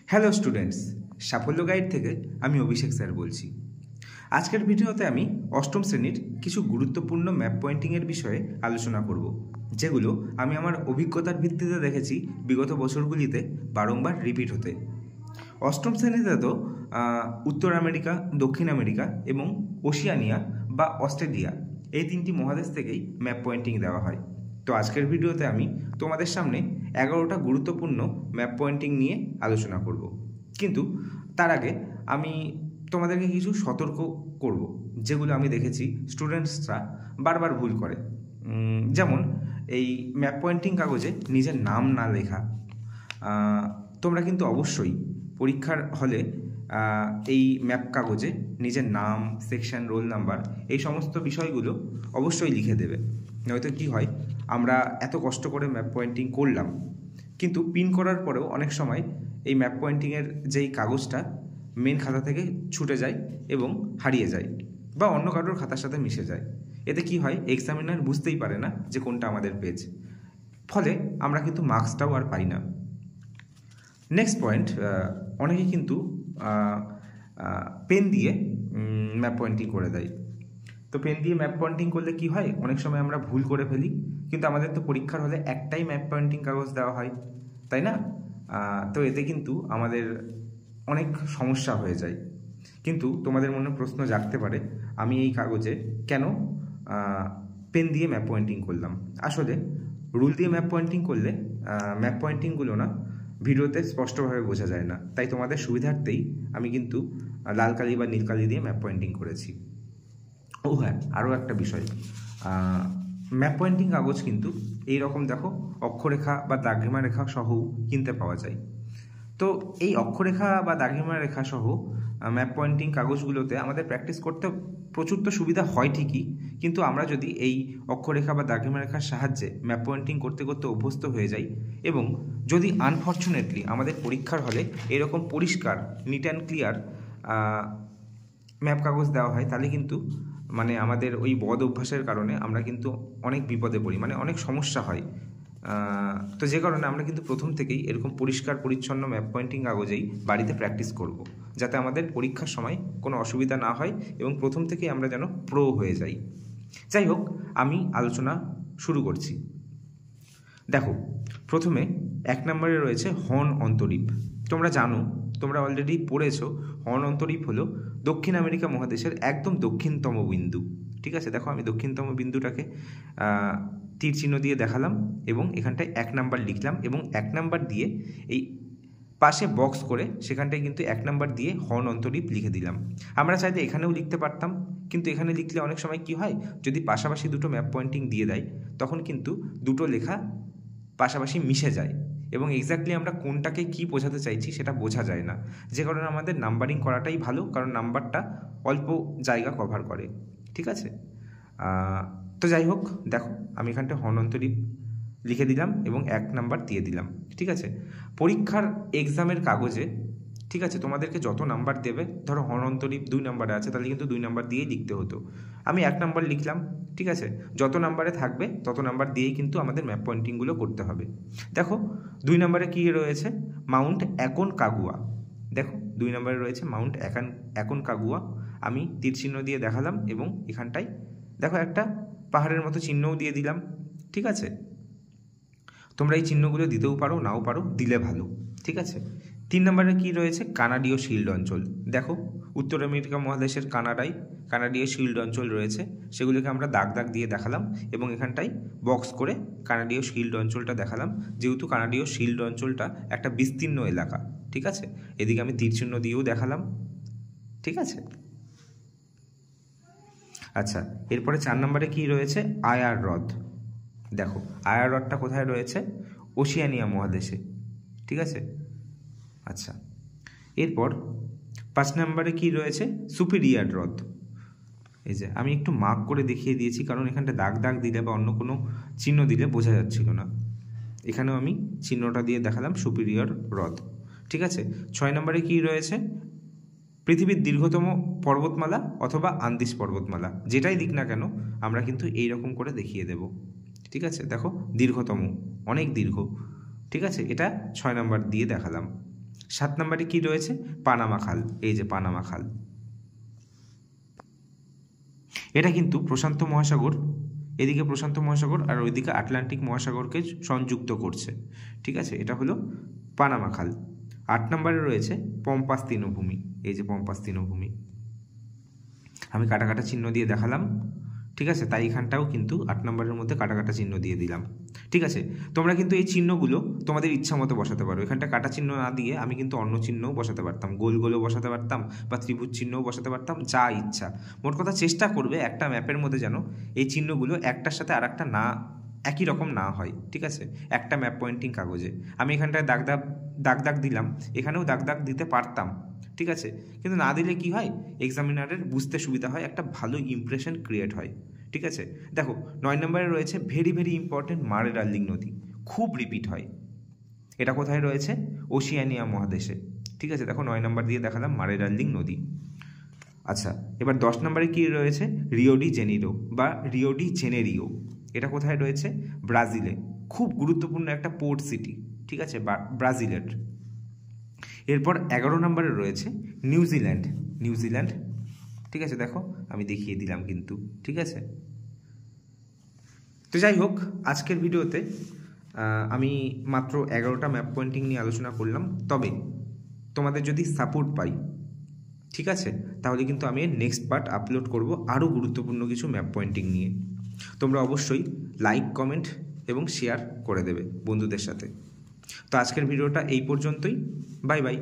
Hello students, সাফল্য guide থেকে আমি অভিষেক স্যার বলছি। আজকের ভিডিওতে আমি অষ্টম শ্রেণীর কিছু গুরুত্বপূর্ণ ম্যাপ পয়েন্টিংয়ের বিষয়ে আলোচনা করব, যেগুলো আমি আমার অভিজ্ঞতার ভিত্তিতে দেখেছি বিগত বছরগুলিতে বারংবার রিপিট হতে। অষ্টম শ্রেণীতে তো উত্তর আমেরিকা, দক্ষিণ আমেরিকা এবং ওশিয়ানিয়া বা অস্ট্রেলিয়া এই তিনটি মহাদেশ থেকেই ম্যাপ পয়েন্টিং দেওয়া হয়। তো আজকের ভিডিওতে আমি তোমাদের সামনে 11টা গুরুত্বপূর্ণ ম্যাপ পয়েন্টিং নিয়ে আলোচনা করব। কিন্তু তার আগে আমি তোমাদেরকে কিছু সতর্ক করব, যেগুলো আমি দেখেছি স্টুডেন্টসরা বারবার ভুল করে। যেমন এই ম্যাপ পয়েন্টিং কাগজে নিজের নাম না লেখা। তোমরা কিন্তু অবশ্যই পরীক্ষার হলে এই ম্যাপ কাগজে নিজের নাম, সেকশন, রোল নাম্বার এই সমস্ত বিষয়গুলো অবশ্যই লিখে দেবে। নয়তো কী হয়, আমরা এত কষ্ট করে ম্যাপ পয়েন্টিং করলাম, কিন্তু পিন করার পরেও অনেক সময় এই ম্যাপ পয়েন্টিংয়ের যেই কাগজটা মেন খাতা থেকে ছুটে যায় এবং হারিয়ে যায় বা অন্য কারোর খাতার সাথে মিশে যায়। এতে কি হয়, এক্সামিনার বুঝতেই পারে না যে কোনটা আমাদের পেজ, ফলে আমরা কিন্তু মার্কসটাও আর পাই না। নেক্সট পয়েন্ট, অনেকে কিন্তু পেন দিয়ে ম্যাপ পয়েন্টিং করে দেয়। তো পেন দিয়ে ম্যাপ পয়েন্টিং করলে কি হয়, অনেক সময় আমরা ভুল করে ফেলি, কিন্তু আমাদের তো পরীক্ষার হলে একটাই ম্যাপ পয়েন্টিং কাগজ দেওয়া হয়, তাই না? তো এতে কিন্তু আমাদের অনেক সমস্যা হয়ে যায়। কিন্তু তোমাদের মনে প্রশ্ন জাগতে পারে, আমি এই কাগজে কেন পেন দিয়ে ম্যাপ পয়েন্টিং করলাম? আসলে রুল দিয়ে ম্যাপ পয়েন্টিং করলে ম্যাপ পয়েন্টিংগুলো না ভিডিওতে স্পষ্টভাবে বোঝা যায় না, তাই তোমাদের সুবিধার্থেই আমি কিন্তু লাল কালি বা নীল কালি দিয়ে ম্যাপ পয়েন্টিং করেছি। ও হ্যাঁ, আরও একটা বিষয়, ম্যাপ পয়েন্টিং কাগজ কিন্তু এই রকম দেখো অক্ষরেখা বা দাগরিমা রেখা সহ কিনতে পাওয়া যায়। তো এই অক্ষরেখা বা দাগরিমা রেখা সহ ম্যাপ পয়েন্টিং কাগজগুলোতে আমাদের প্র্যাকটিস করতে প্রচুর তো সুবিধা হয় ঠিকই, কিন্তু আমরা যদি এই অক্ষরেখা বা দাগরিমা রেখার সাহায্যে ম্যাপ পয়েন্টিং করতে করতে অভ্যস্ত হয়ে যাই এবং যদি আনফর্চুনেটলি আমাদের পরীক্ষার হলে এরকম পরিষ্কার, নিট অ্যান্ড ক্লিয়ার ম্যাপ কাগজ দেওয়া হয়, তাহলে কিন্তু মানে আমাদের ওই বদ অভ্যাসের কারণে আমরা কিন্তু অনেক বিপদে পড়ি, মানে অনেক সমস্যা হয়। তো যে কারণে আমরা কিন্তু প্রথম থেকেই এরকম পরিষ্কার পরিচ্ছন্ন ম্যাপ পয়েন্টিং কাগজেই বাড়িতে প্র্যাকটিস করব, যাতে আমাদের পরীক্ষার সময় কোনো অসুবিধা না হয় এবং প্রথম থেকেই আমরা যেন প্রো হয়ে যাই। যাই হোক, আমি আলোচনা শুরু করছি। দেখো, প্রথমে 1 নম্বরে রয়েছে হর্ন অন্তরীপ। তোমরা জানো, তোমরা অলরেডি পড়েছো, হর্ন অন্তরীপ হলো দক্ষিণ আমেরিকা মহাদেশের একদম দক্ষিণতম বিন্দু। ঠিক আছে, দেখো আমি দক্ষিণতম বিন্দুটাকে তীর চিহ্ন দিয়ে দেখালাম এবং এখানটায় 1 নাম্বার লিখলাম এবং 1 নাম্বার দিয়ে এই পাশে বক্স করে সেখানটায় কিন্তু 1 নাম্বার দিয়ে হর্ন অন্তরীপ লিখে দিলাম। আমরা চাইলে এখানেও লিখতে পারতাম, কিন্তু এখানে লিখলে অনেক সময় কি হয়, যদি পাশাপাশি দুটো ম্যাপ পয়েন্টিং দিয়ে দেয় তখন কিন্তু দুটো লেখা পাশাপাশি মিশে যায় এবং এক্স্যাক্টলি আমরা কোনটাকে কি বোঝাতে চাইছি সেটা বোঝা যায় না। যে কারণে আমাদের নাম্বারিং করাটাই ভালো, কারণ নাম্বারটা অল্প জায়গা কভার করে। ঠিক আছে, তো যাই হোক, দেখো আমি এখানটা হর্ন অন্তরীপ লিখে দিলাম এবং 1 নাম্বার দিয়ে দিলাম। ঠিক আছে, পরীক্ষার এক্সামের কাগজে ঠিক আছে তোমাদেরকে যত নাম্বার দেবে, ধরো হর্ন অন্তরীপ 2 নাম্বারে আছে, তাহলে কিন্তু 2 নাম্বার দিয়েই লিখতে হতো। আমি 1 নাম্বার লিখলাম। ঠিক আছে, যত নাম্বারে থাকবে তত নাম্বার দিয়েই কিন্তু আমাদের ম্যাপ পয়েন্টিংগুলো করতে হবে। দেখো 2 নাম্বারে কী রয়েছে, মাউন্ট অ্যাকনকাগুয়া। দেখো 2 নাম্বারে রয়েছে মাউন্ট অ্যাকনকাগুয়া। আমি তীর চিহ্ন দিয়ে দেখালাম এবং এখানটায় দেখো একটা পাহাড়ের মতো চিহ্নও দিয়ে দিলাম। ঠিক আছে, তোমরা এই চিহ্নগুলো দিতেও পারো, নাও পারো, দিলে ভালো। ঠিক আছে, 3 নম্বরে কি রয়েছে, কানাডীয় শিল্ড অঞ্চল। দেখো উত্তর আমেরিকা মহাদেশের কানাডীয় শিল্ড অঞ্চল রয়েছে, সেগুলোকে আমরা দাগ দাগ দিয়ে দেখালাম এবং এখানটায় বক্স করে কানাডীয় শিল্ড অঞ্চলটা দেখালাম, যেহেতু কানাডীয় শিল্ড অঞ্চলটা একটা বিস্তীর্ণ এলাকা। ঠিক আছে, এদিকে আমি তীর চিহ্ন দিয়েও দেখালাম। ঠিক আছে, আচ্ছা, এরপরে 4 নম্বরে কি রয়েছে, আয়ার হ্রদ। দেখো আয়ার হ্রদটা কোথায় রয়েছে, ওশিয়ানিয়া মহাদেশে। ঠিক আছে, আচ্ছা, এরপর 5 নম্বরে কি রয়েছে, সুপিরিয়র হ্রদ। এই যে আমি একটু মার্ক করে দেখিয়ে দিয়েছি, কারণ এখানটা দাগ দাগ দিলে বা অন্য কোনো চিহ্ন দিলে বোঝা যাচ্ছিল না। এখানেও আমি চিহ্নটা দিয়ে দেখালাম সুপিরিয়র হ্রদ। ঠিক আছে, 6 নম্বরে কি রয়েছে, পৃথিবীর দীর্ঘতম পর্বতমালা অথবা আন্দিজ পর্বতমালা, যেটাই দিক না কেন আমরা কিন্তু এই রকম করে দেখিয়ে দেব। ঠিক আছে, দেখো দীর্ঘতম, অনেক দীর্ঘ। ঠিক আছে, এটা 6 নাম্বার দিয়ে দেখালাম। 7 নম্বরে কি রয়েছে? পানামা খাল। এই যে পানামা খাল, এটা কিন্তু প্রশান্ত মহাসাগর, এদিকে প্রশান্ত মহাসাগর আর ওইদিকে আটলান্টিক মহাসাগরকে সংযুক্ত করছে। ঠিক আছে, এটা হলো পানামা খাল। 8 নম্বরে রয়েছে পম্পাস তৃণভূমি। এই যে পম্পাস তৃণভূমি, আমি কাটা কাটা চিহ্ন দিয়ে দেখালাম। ঠিক আছে, তাই এখানটাও কিন্তু 8 নম্বরের মধ্যে কাটা কাটা চিহ্ন দিয়ে দিলাম। ঠিক আছে, তোমরা কিন্তু এই চিহ্নগুলো তোমাদের ইচ্ছা মতো বসাতে পারো। এখানটা কাটা চিহ্ন না দিয়ে আমি কিন্তু অন্য চিহ্নও বসাতে পারতাম, গোল গোলও বসাতে পারতাম বা ত্রিভুজ চিহ্নও বসাতে পারতাম, যা ইচ্ছা। মোট কথা চেষ্টা করবে একটা ম্যাপের মধ্যে যেন এই চিহ্নগুলো একটার সাথে আর একটা না একই রকম না হয়। ঠিক আছে, একটা ম্যাপ পয়েন্টিং কাগজে আমি এখানটায় দাগ দাগ দিলাম, এখানেও দাগ দাগ দিতে পারতাম। ঠিক আছে, কিন্তু না দিলে কি হয়, এক্সামিনারের বুঝতে সুবিধা হয়, একটা ভালো ইমপ্রেশন ক্রিয়েট হয়। ঠিক আছে, দেখো 9 নম্বরে রয়েছে ভেরি ভেরি ইম্পর্টেন্ট মারে ডার্লিং নদী, খুব রিপিট হয়। এটা কোথায় রয়েছে? ওশিয়ানিয়া মহাদেশে। ঠিক আছে, দেখো 9 নম্বর দিয়ে দেখালাম মারে ডার্লিং নদী। আচ্ছা, এবার 10 নম্বরে কি রয়েছে? রিও ডি জেনিরো বা রিও ডি জেনেরিও। এটা কোথায় রয়েছে? ব্রাজিলে, খুব গুরুত্বপূর্ণ একটা পোর্ট সিটি। ঠিক আছে, ব্রাজিলের। এরপর 11 নম্বরে রয়েছে নিউজিল্যান্ড। নিউজিল্যান্ড, ঠিক আছে, দেখো আমি দেখিয়ে দিলাম কিন্তু। ঠিক আছে, তো যাই হোক, আজকের ভিডিওতে আমি মাত্র 11টা ম্যাপ পয়েন্টিং নিয়ে আলোচনা করলাম। তবে তোমাদের যদি সাপোর্ট পাই, ঠিক আছে, তাহলে কিন্তু আমি নেক্সট পার্ট আপলোড করব আরও গুরুত্বপূর্ণ কিছু ম্যাপ পয়েন্টিং নিয়ে। তোমরা অবশ্যই লাইক, কমেন্ট এবং শেয়ার করে দেবে বন্ধুদের সাথে। তো আজকের ভিডিওটা এই পর্যন্তই। Bye bye.